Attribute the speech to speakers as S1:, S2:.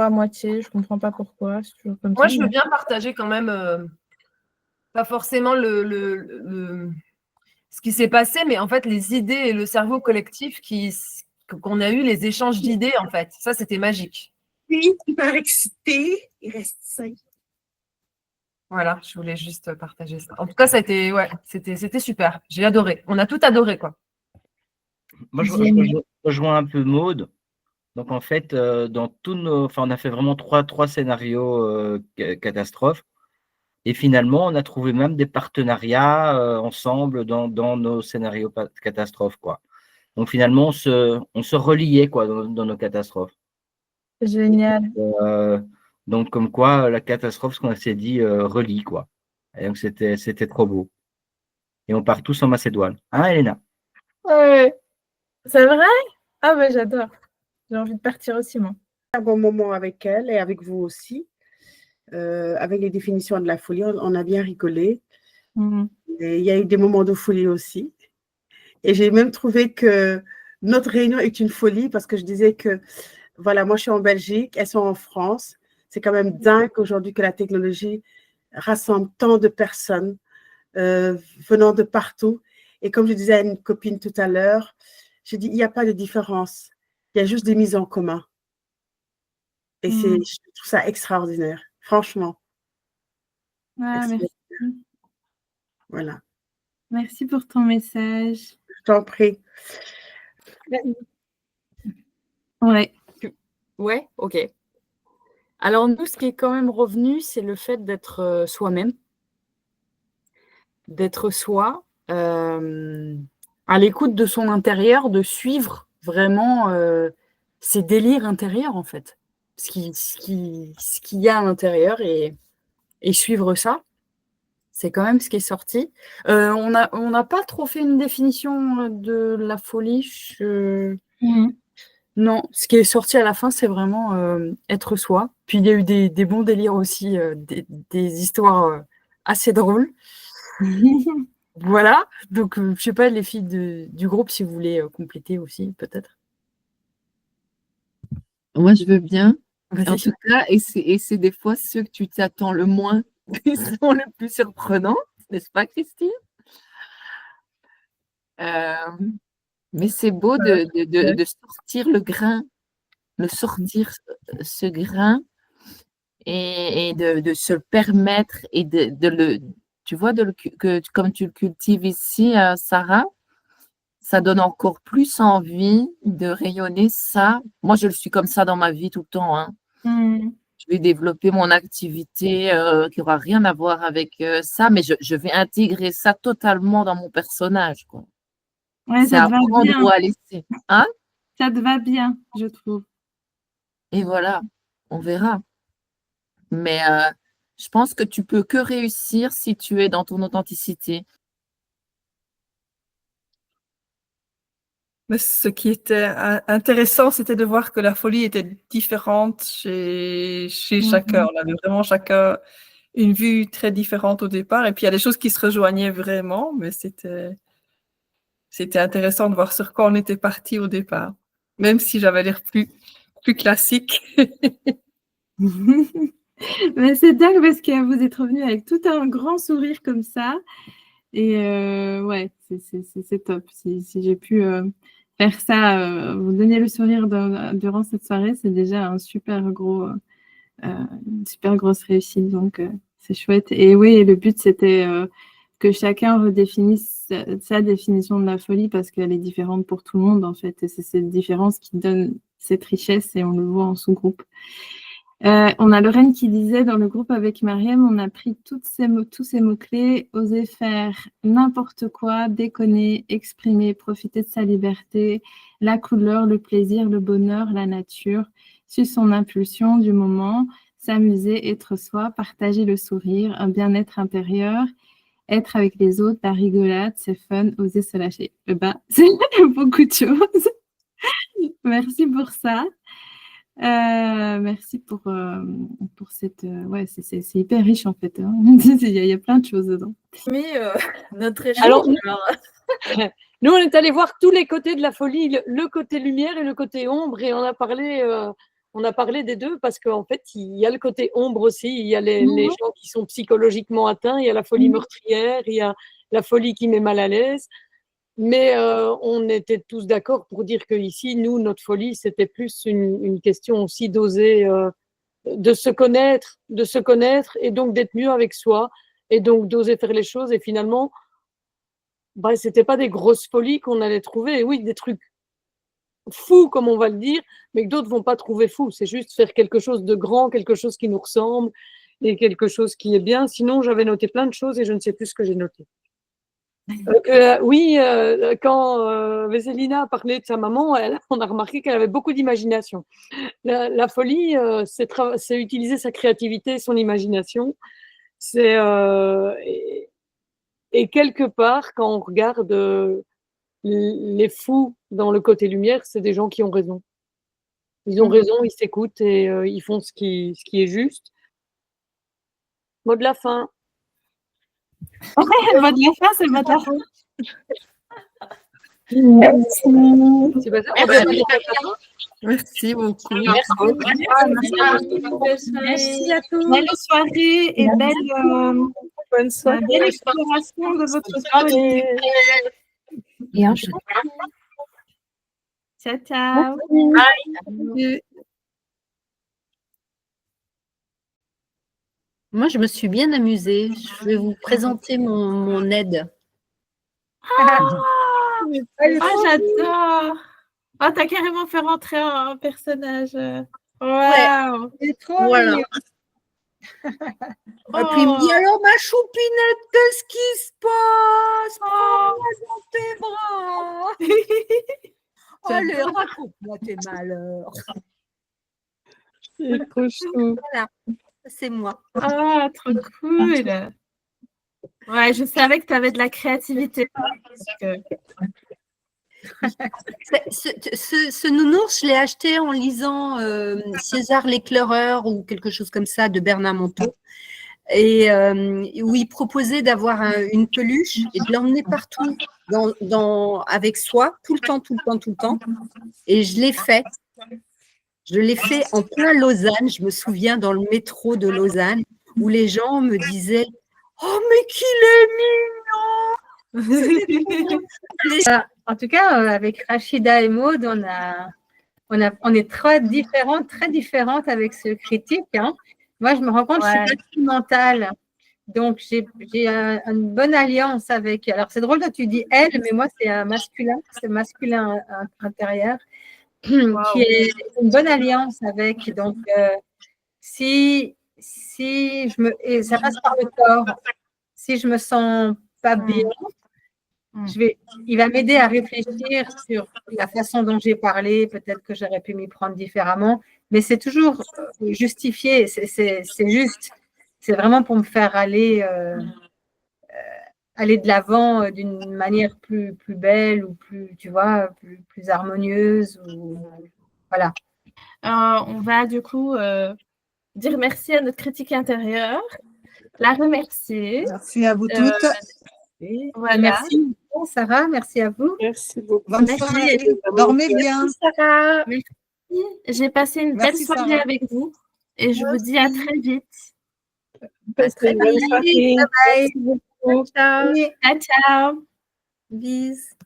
S1: fois à moitié. Je comprends pas pourquoi. C'est toujours comme
S2: Moi,
S1: ça.
S2: je veux bien partager quand même, pas forcément ce qui s'est passé, mais en fait, les idées et le cerveau collectif qu'on a eu, les échanges d'idées, en fait. Ça, c'était magique.
S3: Oui, tu m'as excité. Il reste 5.
S2: Voilà, je voulais juste partager ça. En tout cas, c'était super. J'ai adoré. On a tout adoré, quoi.
S4: Moi, je rejoins un peu Maud. Donc, en fait, dans tous nos, enfin, on a fait vraiment trois scénarios catastrophes. Et finalement, on a trouvé même des partenariats ensemble dans nos scénarios catastrophes, quoi. Donc, finalement, on se reliait, quoi, dans nos catastrophes.
S1: Génial.
S4: Donc, comme quoi, la catastrophe, ce qu'on s'est dit, relie, quoi. Et donc, c'était trop beau. Et on part tous en Macédoine. Hein, Elena?
S1: Ouais. C'est vrai? Ah ben j'adore. J'ai envie de partir aussi, moi.
S3: Un bon moment avec elle et avec vous aussi. Avec les définitions de la folie, on a bien rigolé. Et il y a eu des moments de folie aussi. Et j'ai même trouvé que notre réunion est une folie parce que je disais que, voilà, moi je suis en Belgique, elles sont en France. C'est quand même dingue aujourd'hui que la technologie rassemble tant de personnes venant de partout. Et comme je disais à une copine tout à l'heure, j'ai dit, il n'y a pas de différence. Il y a juste des mises en commun. Et je trouve ça extraordinaire, franchement.
S5: Ah, merci.
S3: Voilà.
S5: Merci pour ton message.
S3: Je t'en prie.
S5: Ouais.
S6: Ouais, ok. Alors nous, ce qui est quand même revenu, c'est le fait d'être soi-même, d'être soi, à l'écoute de son intérieur, de suivre vraiment ses délires intérieurs, en fait. Ce qu'il y a à l'intérieur et suivre ça. C'est quand même ce qui est sorti. On n'a pas trop fait une définition de la folie. Non, ce qui est sorti à la fin, c'est vraiment être soi. Puis il y a eu des bons délires aussi, des histoires assez drôles. Voilà. Donc, je ne sais pas, les filles du groupe, si vous voulez compléter aussi, peut-être.
S7: Moi, je veux bien.
S6: Vas-y.
S7: En tout cas, et c'est des fois ceux que tu t'attends le moins qui sont les plus surprenants, n'est-ce pas, Christine? Mais c'est beau de sortir le grain, sortir ce grain et de se le permettre et de le, tu vois, comme tu le cultives ici, Sarah, ça donne encore plus envie de rayonner ça. Moi, je le suis comme ça dans ma vie tout le temps, hein. Je vais développer mon activité qui n'aura rien à voir avec ça, mais je vais intégrer ça totalement dans mon personnage, quoi.
S5: Ouais,
S7: c'est
S5: ça
S7: à
S5: te va
S7: prendre
S5: bien.
S7: ou à laisser. Hein?
S5: Ça te va bien, je trouve.
S7: Et voilà, on verra. Mais je pense que tu peux que réussir si tu es dans ton authenticité.
S8: Mais ce qui était intéressant, c'était de voir que la folie était différente chez chacun. On avait vraiment chacun une vue très différente au départ. Et puis, il y a des choses qui se rejoignaient vraiment, mais c'était intéressant de voir sur quoi on était parti au départ. Même si j'avais l'air plus classique.
S5: Mais c'est dingue parce que vous êtes revenu avec tout un grand sourire comme ça. Et ouais, c'est top. Si j'ai pu faire ça, vous donner le sourire durant cette soirée, c'est déjà une super grosse réussite. Donc, c'est chouette. Et oui, le but, c'était que chacun redéfinisse sa définition de la folie parce qu'elle est différente pour tout le monde, en fait. Et c'est cette différence qui donne cette richesse et on le voit en sous-groupe. On a Lorraine qui disait dans le groupe avec Mariam, on a pris tous ces mots-clés, oser faire n'importe quoi, déconner, exprimer, profiter de sa liberté, la couleur, le plaisir, le bonheur, la nature, suivre son impulsion du moment, s'amuser, être soi, partager le sourire, un bien-être intérieur, être avec les autres, la rigolade, c'est fun, oser se lâcher. C'est beaucoup de choses. Merci pour ça. Merci pour cette... ouais, c'est hyper riche en fait. Hein. Il y a plein de choses dedans.
S6: Mais notre échange... Alors, nous, on est allé voir tous les côtés de la folie, le côté lumière et le côté ombre, et on a parlé
S9: On a parlé des deux parce qu'en fait, il y a le côté ombre aussi. Il y a les gens qui sont psychologiquement atteints, il y a la folie meurtrière, il y a la folie qui met mal à l'aise. Mais on était tous d'accord pour dire qu'ici, nous, notre folie, c'était plus une question aussi d'oser, de se connaître et donc d'être mieux avec soi et donc d'oser faire les choses. Et finalement, bah, ce n'était pas des grosses folies qu'on allait trouver. Oui, des trucs fous, comme on va le dire, mais que d'autres ne vont pas trouver fous. C'est juste faire quelque chose de grand, quelque chose qui nous ressemble et quelque chose qui est bien. Sinon, j'avais noté plein de choses et je ne sais plus ce que j'ai noté. Oui, quand Veselina a parlé de sa maman, on a remarqué qu'elle avait beaucoup d'imagination. La folie, c'est utiliser sa créativité, son imagination. Et quelque part, quand on regarde les fous dans le côté lumière, c'est des gens qui ont raison. Ils ont raison, ils s'écoutent et ils font ce qui est juste. Mot de la fin.
S5: Le mot de la fin, c'est le mot de la fin.
S7: Merci beaucoup.
S5: Merci à tous. Belle soirée et bonne soirée. Belle exploration de votre folie.
S7: Et enchanté.
S5: Ciao, ciao.
S7: Bye. Moi, je me suis bien amusée. Je vais vous présenter mon aide.
S5: J'adore. Oh, t'as carrément fait rentrer un personnage. Wow.
S7: C'est trop voilà. Et puis il me dit alors ma choupinette, qu'est-ce qui se passe? Prends-moi dans tes bras. Allez, raconte-moi tes malheurs.
S5: C'est trop chou.
S7: Voilà, c'est moi.
S5: Ah, trop cool. Ouais, je savais que tu avais de la créativité.
S7: Ce nounours, je l'ai acheté en lisant César l'éclaireur ou quelque chose comme ça de Bernard Monteau. Et où il proposait d'avoir une peluche et de l'emmener partout avec soi, tout le temps. Et je l'ai fait. Je l'ai fait en plein Lausanne. Je me souviens dans le métro de Lausanne où les gens me disaient « Oh, mais qu'il est mignon !»
S1: En tout cas, avec Rachida et Maud, on est très différentes avec ce critique. Hein. Moi, je me rends compte que je suis sentimentale. Donc, j'ai une bonne alliance avec… Alors, c'est drôle que tu dis « elle », mais moi, c'est un masculin. C'est masculin intérieur qui est une bonne alliance avec. Donc, si je me… Et ça passe par le corps. Si je me sens pas bien, il va m'aider à réfléchir sur la façon dont j'ai parlé. Peut-être que j'aurais pu m'y prendre différemment, mais c'est toujours justifié. C'est juste. C'est vraiment pour me faire aller de l'avant d'une manière plus belle ou plus, tu vois, plus harmonieuse. Voilà.
S5: On va du coup dire merci à notre critique intérieure, la remercier.
S10: Merci à vous toutes.
S5: Voilà.
S1: Merci Sarah, merci à vous.
S3: Merci beaucoup.
S10: Bonne soirée. Dormez bien.
S5: Merci Sarah. Merci. J'ai passé une belle soirée
S10: Sarah.
S5: avec vous et je vous dis à très vite.
S1: À très vite. Bye bye.
S5: Ciao. Ciao.
S7: Bis.